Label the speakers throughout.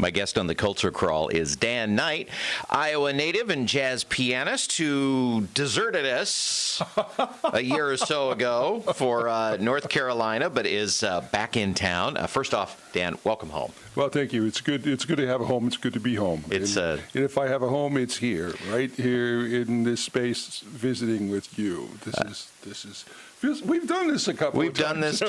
Speaker 1: My guest on the Culture Crawl is Dan Knight, Iowa native and jazz pianist who deserted us a year or so ago for North Carolina, but is back in town. First off, Dan, welcome home.
Speaker 2: Well, thank you. It's good. It's good to have a home. It's good to be home. And if I have a home, it's here, right here in this space, visiting with you. This is. We've done this a couple of times.
Speaker 1: We've done this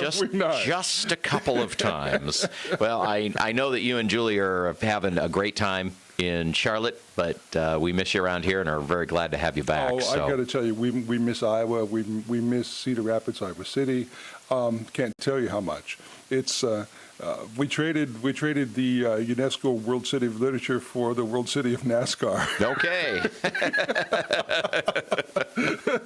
Speaker 1: just a couple of times. Well, I know that you and Julie are having a great time in Charlotte, but we miss you around here and are very glad to have you back.
Speaker 2: Oh, so. I got to tell you, we miss Iowa. We miss Cedar Rapids, Iowa City. Can't tell you how much. It's we traded the UNESCO World City of Literature for the World City of NASCAR.
Speaker 1: Okay.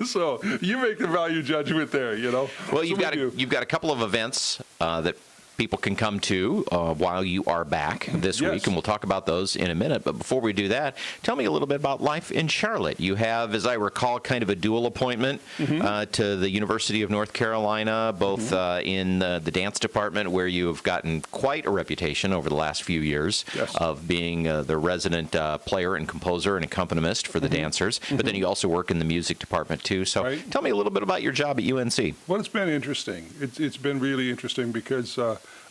Speaker 2: So you make the value judgment there, you know.
Speaker 1: Well, you've got a couple of events that people can come to while you are back this week, and we'll talk about those in a minute. But before we do that, tell me a little bit about life in Charlotte. You have, as I recall, kind of a dual appointment to the University of North Carolina, both in the dance department, where you have gotten quite a reputation over the last few years of being the resident player and composer and accompanist for the dancers. But then you also work in the music department, too. So tell me a little bit about your job at UNC.
Speaker 2: Well, it's been interesting. It's been really interesting because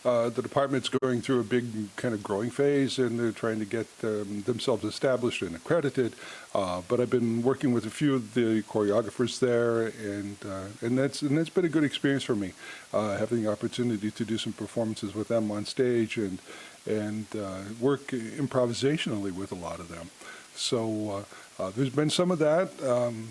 Speaker 2: the department's going through a big kind of growing phase, and they're trying to get themselves established and accredited. But I've been working with a few of the choreographers there, and that's been a good experience for me, having the opportunity to do some performances with them on stage and work improvisationally with a lot of them. So there's been some of that.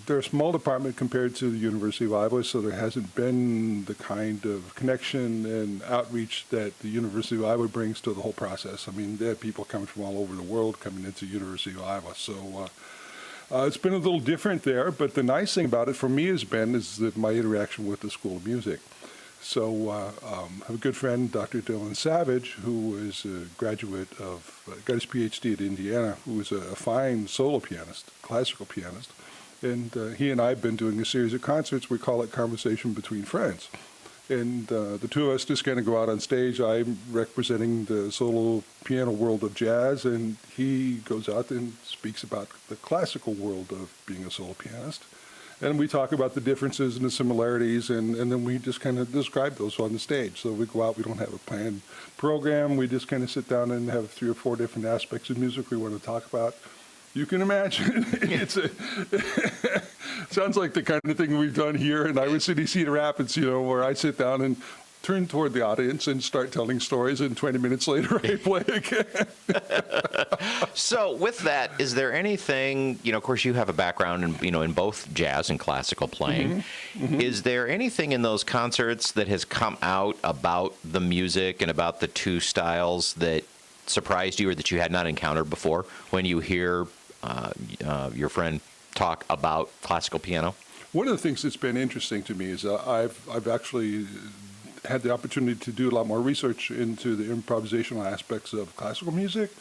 Speaker 2: They're a small department compared to the University of Iowa, so there hasn't been the kind of connection and outreach that the University of Iowa brings to the whole process. I mean, they have people coming from all over the world coming into the University of Iowa. So it's been a little different there, but the nice thing about it for me is that my interaction with the School of Music. So I have a good friend, Dr. Dylan Savage, who is a graduate got his PhD at Indiana, who is a fine solo pianist, classical pianist. And he and I have been doing a series of concerts. We call it Conversation Between Friends. And the two of us just kind of go out on stage. I'm representing the solo piano world of jazz, and he goes out and speaks about the classical world of being a solo pianist. And we talk about the differences and the similarities, and then we just kind of describe those on the stage. So we go out, we don't have a planned program. We just kind of sit down and have 3 or 4 different aspects of music we want to talk about. You can imagine, sounds like the kind of thing we've done here in Iowa City, Cedar Rapids, you know, where I sit down and turn toward the audience and start telling stories, and 20 minutes later I play again.
Speaker 1: So with that, is there anything, you know, of course you have a background in, you know, in both jazz and classical playing. Is there anything in those concerts that has come out about the music and about the two styles that surprised you or that you had not encountered before when you hear your friend talk about classical piano?
Speaker 2: One of the things that's been interesting to me is I've actually had the opportunity to do a lot more research into the improvisational aspects of classical music.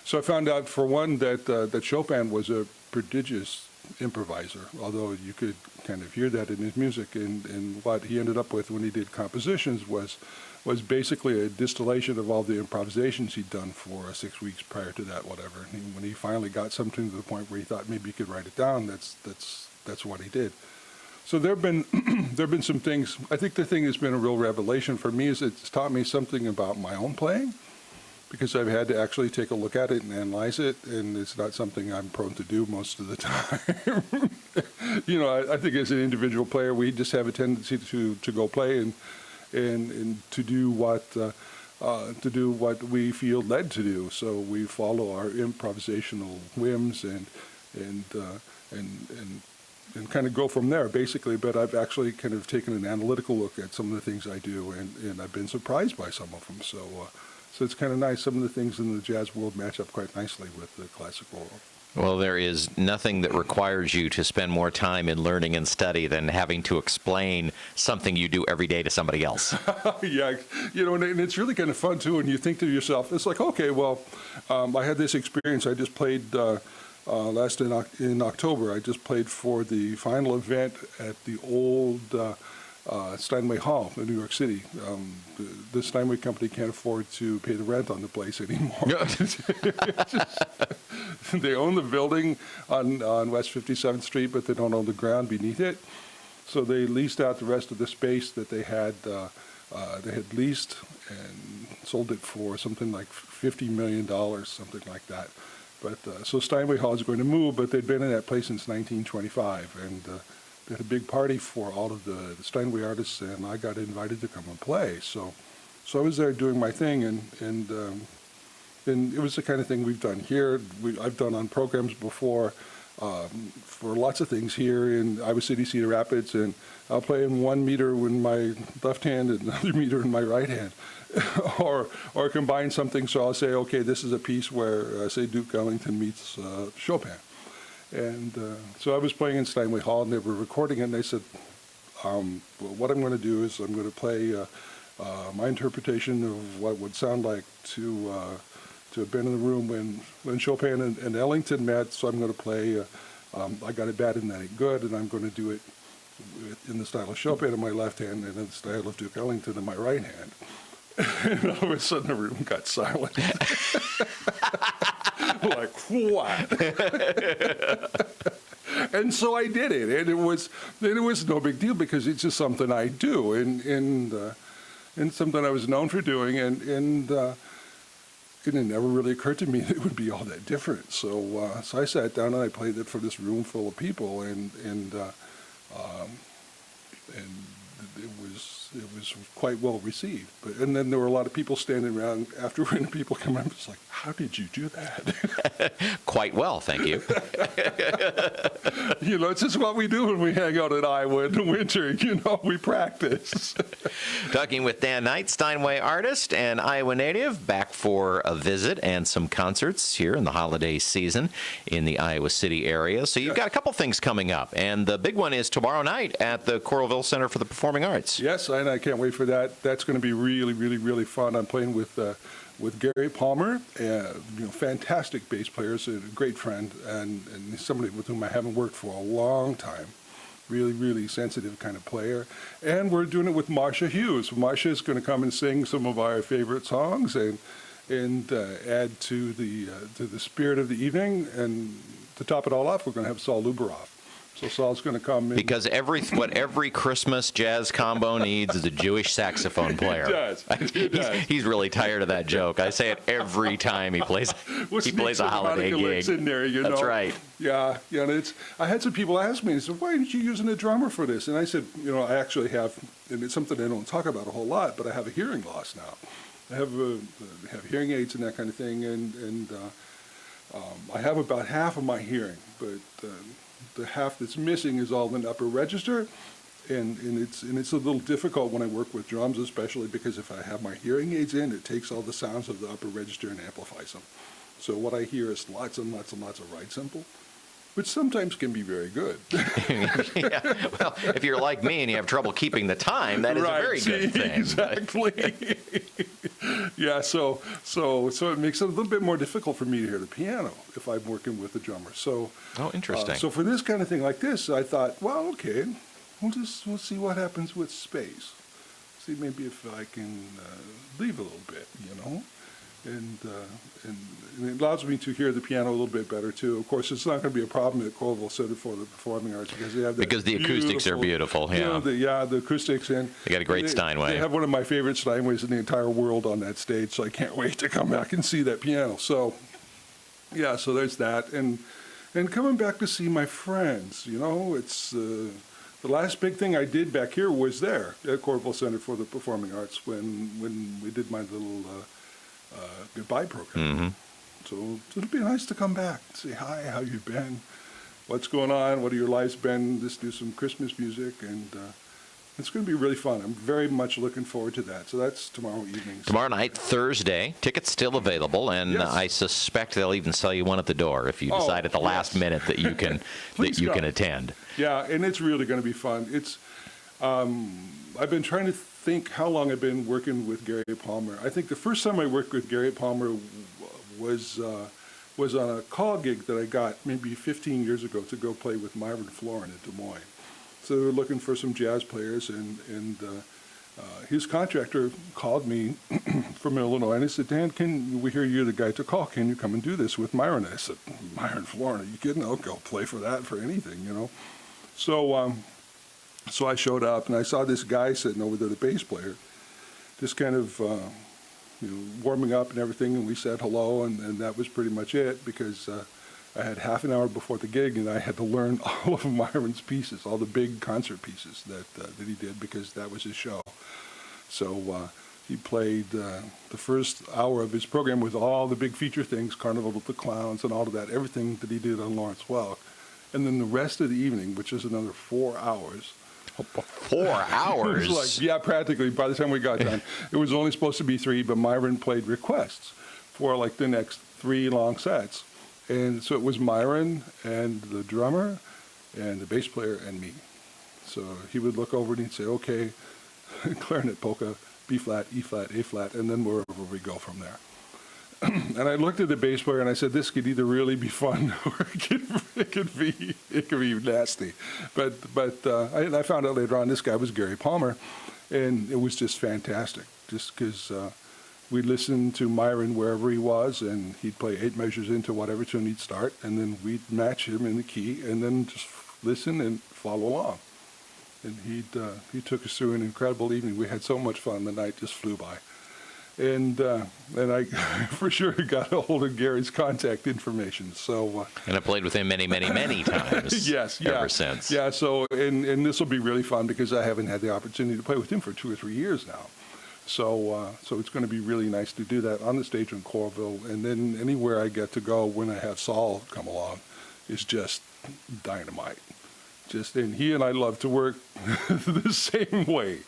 Speaker 2: So I found out, for one, that Chopin was a prodigious improviser, although you could kind of hear that in his music. And what he ended up with when he did compositions was basically a distillation of all the improvisations he'd done for 6 weeks prior to that, whatever. And when he finally got something to the point where he thought maybe he could write it down, that's what he did. So there have been some things. I think the thing that's been a real revelation for me is it's taught me something about my own playing, because I've had to actually take a look at it and analyze it, and it's not something I'm prone to do most of the time. You know, I think as an individual player, we just have a tendency to go play and to do what we feel led to do. So we follow our improvisational whims and kind of go from there, basically. But I've actually kind of taken an analytical look at some of the things I do, and I've been surprised by some of them. So it's kind of nice. Some of the things in the jazz world match up quite nicely with the classical world.
Speaker 1: Well, there is nothing that requires you to spend more time in learning and study than having to explain something you do every day to somebody else.
Speaker 2: Yeah, you know, and it's really kind of fun, too, and you think to yourself, it's like, okay, well, I had this experience. I just played in October. I just played for the final event at the old Steinway Hall in New York City. The Steinway company can't afford to pay the rent on the place anymore. They own the building on West 57th Street, but they don't own the ground beneath it. So they leased out the rest of the space that they had leased and sold it for something like $50 million, something like that. But so Steinway Hall is going to move, but they'd been in that place since 1925, and they had a big party for all of the Steinway artists, and I got invited to come and play. So I was there doing my thing, and it was the kind of thing we've done here. I've done on programs before for lots of things here in Iowa City, Cedar Rapids, and I'll play in 1 meter in my left hand and another meter in my right hand, or combine something. So I'll say, okay, this is a piece where, say, Duke Ellington meets Chopin. And so I was playing in Steinway Hall, and they were recording it, and they said, well, what I'm going to do is I'm going to play my interpretation of what would sound like to have been in the room when Chopin and Ellington met, so I'm going to play I Got It Bad and That Ain't Good, and I'm going to do it in the style of Chopin in my left hand and in the style of Duke Ellington in my right hand. And all of a sudden the room got silent. Like, what? And so I did it, and it was no big deal because it's just something I do, and something I was known for doing, and it never really occurred to me that it would be all that different. So I sat down and I played it for this room full of people, and it was quite well received. And then there were a lot of people standing around afterward, and people come around and was like, "How did you do that?"
Speaker 1: Quite well, thank you.
Speaker 2: It's just what we do when we hang out in Iowa in the winter. We practice.
Speaker 1: Talking with Dan Knight, Steinway artist and Iowa native, back for a visit and some concerts here in the holiday season in the Iowa City area. So you've got a couple things coming up, and the big one is tomorrow night at the Coralville Center for the Performing Arts.
Speaker 2: Yes, and I can't wait for that. That's going to be really, really, really fun. I'm playing with Gary Palmer, fantastic bass player, a great friend, and somebody with whom I haven't worked for a long time. Really, really sensitive kind of player. And we're doing it with Marcia Hughes. Marcia is going to come and sing some of our favorite songs and add to the spirit of the evening. And to top it all off, we're going to have Saul Luberoff. So Saul's going to come in.
Speaker 1: Because what every Christmas jazz combo needs is a Jewish saxophone player.
Speaker 2: It does.
Speaker 1: He's really tired of that joke. I say it every time he plays a holiday gig.
Speaker 2: In there,
Speaker 1: That's right.
Speaker 2: Yeah, and I had some people ask me, they said, "Why aren't you using a drummer for this?" And I said, I actually have, and it's something I don't talk about a whole lot, but I have a hearing loss now. I have hearing aids and that kind of thing, and I have about half of my hearing, but the half that's missing is all in the upper register, and it's a little difficult when I work with drums, especially because if I have my hearing aids in, it takes all the sounds of the upper register and amplifies them. So what I hear is lots and lots and lots of right simple, which sometimes can be very good.
Speaker 1: Yeah. Well, if you're like me and you have trouble keeping the time, that is a very good thing.
Speaker 2: Exactly. Yeah, so it makes it a little bit more difficult for me to hear the piano if I'm working with a drummer. So,
Speaker 1: interesting.
Speaker 2: So for this kind of thing like this, I thought, well, okay, we'll see what happens with space. See maybe if I can leave a little bit, and it allows me to hear the piano a little bit better too. Of course, it's not going to be a problem at Coralville Center for the Performing Arts because they have
Speaker 1: the acoustics are beautiful. Yeah,
Speaker 2: the acoustics, and
Speaker 1: they got a great Steinway.
Speaker 2: They have one of my favorite Steinways in the entire world on that stage, so I can't wait to come back and see that piano. So, yeah, so there's that, and coming back to see my friends. It's the last big thing I did back here was there at Coralville Center for the Performing Arts when we did my little goodbye program.
Speaker 1: Mm-hmm.
Speaker 2: So it'll be nice to come back and say hi, how you been, what's going on, what have your lives been, just do some Christmas music, and it's going to be really fun. I'm very much looking forward to that. So that's tomorrow evening.
Speaker 1: Tomorrow night, Thursday. Tickets still available, and
Speaker 2: yes.
Speaker 1: I suspect they'll even sell you one at the door if you decide at the last minute that you can can attend.
Speaker 2: Yeah, and it's really going to be fun. It's I've been trying to think how long I've been working with Gary Palmer. I think the first time I worked with Gary Palmer was on a call gig that I got maybe 15 years ago to go play with Myron Florin in Des Moines. So they were looking for some jazz players, and his contractor called me from Illinois, and he said, Dan, we hear you're the guy to call. Can you come and do this with Myron? I said, Myron Florida, you kidding? I'll go play for that, for anything, you know. So I showed up, and I saw this guy sitting over there, the bass player, just kind of warming up and everything, and we said hello, and that was pretty much it, because I had half an hour before the gig, and I had to learn all of Myron's pieces, all the big concert pieces that he did, because that was his show. So he played the first hour of his program with all the big feature things, Carnival of the Clowns and all of that, everything that he did on Lawrence Welk. And then the rest of the evening, which is another 4 hours.
Speaker 1: 4 hours?
Speaker 2: It was like, yeah, practically. By the time we got done, it was only supposed to be 3, but Myron played requests for like the next 3 long sets. And so it was Myron and the drummer and the bass player and me. So he would look over and he'd say, okay, clarinet polka, B flat, E flat, A flat, and then wherever we go from there. And I looked at the bass player and I said, this could either really be fun or it could be nasty. But I found out later on this guy was Gary Palmer, and it was just fantastic, just because we'd listen to Myron wherever he was, and he'd play 8 measures into whatever tune he'd start, and then we'd match him in the key, and then just listen and follow along. And he took us through an incredible evening. We had so much fun. The night just flew by. And I for sure got a hold of Gary's contact information. So
Speaker 1: and I played with him many, many, many times.
Speaker 2: Yes,
Speaker 1: ever since.
Speaker 2: Yeah. So and this will be really fun because I haven't had the opportunity to play with him for 2 or 3 years now. So it's going to be really nice to do that on the stage in Coralville, and then anywhere I get to go when I have Saul come along is just dynamite. And he and I love to work the same way.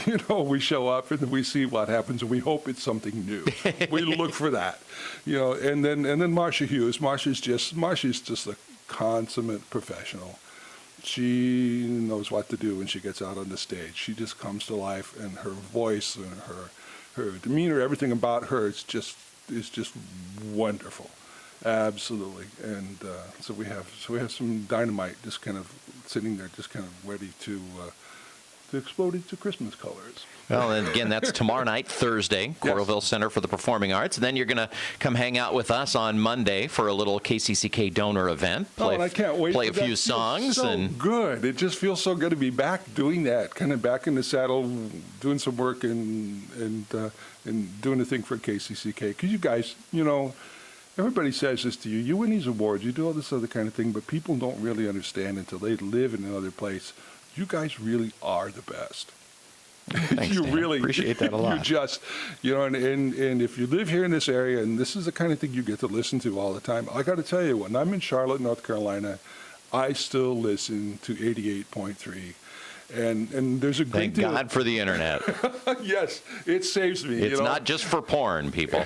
Speaker 2: You know, we show up and we see what happens, and we hope it's something new. We look for that, you know. And then Marcia Hughes. Marcia's just a consummate professional. She knows what to do when she gets out on the stage. She just comes to life, and her voice and her demeanor, everything about her is just wonderful. Absolutely. And so we have some dynamite just kind of sitting there, just kind of ready to explode into Christmas colors.
Speaker 1: Well, and again, that's tomorrow night, Thursday, Coralville Center for the Performing Arts. And then you're going to come hang out with us on Monday for a little KCCK donor event.
Speaker 2: And I can't wait.
Speaker 1: Play a few songs.
Speaker 2: Good. It just feels so good to be back doing that, kind of back in the saddle, doing some work and doing the thing for KCCK. Because you guys, you know, everybody says this to you. You win these awards, you do all this other kind of thing, but people don't really understand until they live in another place. You guys really are the best.
Speaker 1: Thanks,
Speaker 2: you
Speaker 1: Dan.
Speaker 2: really
Speaker 1: Appreciate that a lot.
Speaker 2: You just, you know, and if you live here in this area, and this is the kind of thing you get to listen to all the time, I got to tell you, when I'm in Charlotte, North Carolina, I still listen to 88.3. And there's a great
Speaker 1: Thank God for the internet.
Speaker 2: Yes, it saves me.
Speaker 1: It's not just for porn, people.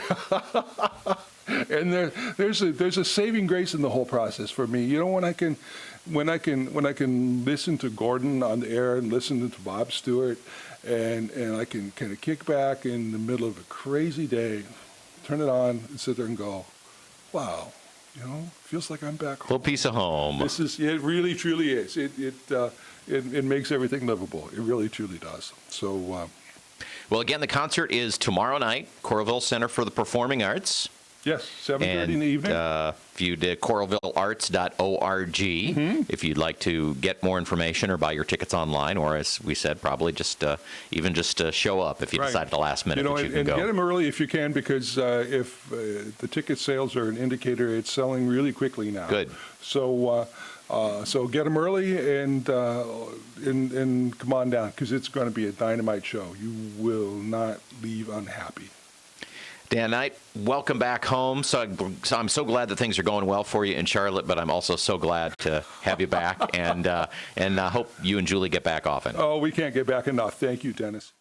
Speaker 2: And there's a saving grace in the whole process for me. You know, when I can listen to Gordon on the air and listen to Bob Stewart, and I can kind of kick back in the middle of a crazy day, turn it on, and sit there and go, wow, you know, feels like I'm back home.
Speaker 1: Little piece of home.
Speaker 2: It really truly is. It makes everything livable. It really truly does. So.
Speaker 1: Well, again, the concert is tomorrow night, Coralville Center for the Performing Arts.
Speaker 2: Yes, 7:30 in the evening.
Speaker 1: If you did coralvillearts.org, if you'd like to get more information or buy your tickets online, or as we said, probably just even show up if you decide at the last minute that you can go.
Speaker 2: And get them early if you can, because if the ticket sales are an indicator, it's selling really quickly now.
Speaker 1: Good.
Speaker 2: So get them early and come on down, because it's going to be a dynamite show. You will not leave unhappy.
Speaker 1: Dan Knight, welcome back home. So I'm so glad that things are going well for you in Charlotte, but I'm also so glad to have you back, and hope you and Julie get back often.
Speaker 2: Oh, we can't get back enough. Thank you, Dennis.